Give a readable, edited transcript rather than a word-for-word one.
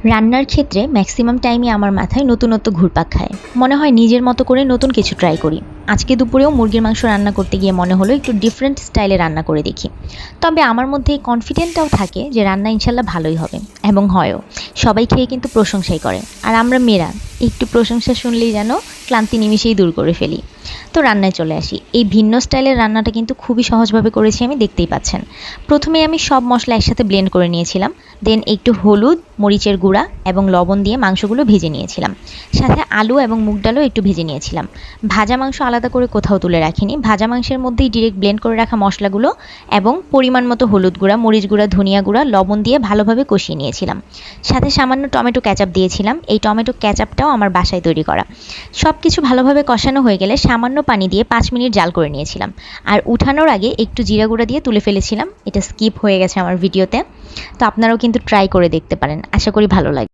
রান্নার ক্ষেত্রে ম্যাক্সিমাম টাইমই আমার মাথায় নতুনত্ব ঘুরপাক খায়। মনে হয় নিজের মতো করে নতুন কিছু ট্রাই করি। আজকে দুপুরেও মুরগির মাংস রান্না করতে গিয়ে মনে হলো একটু ডিফারেন্ট স্টাইলে রান্না করে দেখি। তবে আমার মধ্যে এই কনফিডেন্টটাও থাকে যে রান্না ইনশাল্লাহ ভালোই হবে, এবং হয়ও। সবাই খেয়ে কিন্তু প্রশংসাই করে। আর আমরা মেয়েরা একটু প্রশংসা শুনলেই যেন ক্লান্তি নিমিষেই দূর করে ফেলি। তো রান্নায় চলে আসি। এই ভিন্ন স্টাইলের রান্নাটা কিন্তু খুবই সহজভাবে করেছি আমি, দেখতেই পাচ্ছেন। প্রথমে আমি সব মশলা একসাথে ব্লেন্ড করে নিয়েছিলাম। দেন একটু হলুদ, মরিচের গুঁড়া এবং লবণ দিয়ে মাংসগুলো ভেজে নিয়েছিলাম। সাথে আলু এবং মুগ ডালও একটু ভেজে নিয়েছিলাম। ভাজা মাংস আলাদা করে কোথাও তুলে রাখিনি। ভাজা মাংসের মধ্যেই ডিরেক্ট ব্লেন্ড করে রাখা মশলাগুলো এবং পরিমাণ মতো হলুদ গুঁড়া, মরিচ গুঁড়া, ধনিয়া গুঁড়া, লবণ দিয়ে ভালোভাবে কষিয়ে নিয়েছিলাম। সাথে সামান্য টমেটো ক্যাচাপ দিয়েছিলাম। এই টমেটো ক্যাচাপটাও আমার বাসায় তৈরি করা। সব কিছু ভালোভাবে কষানো হয়ে গেলে সামান্য পানি দিয়ে 5 মিনিট জাল করে নিয়েছিলাম। আর উঠানোর আগে একটু জিরা গুঁড়া দিয়ে তুলে ফেলেছিলাম। এটা স্কিপ হয়ে গেছে আমার ভিডিওতে। তো আপনারাও কিন্তু ট্রাই করে দেখতে পারেন, আশা করি ভালো লাগবে।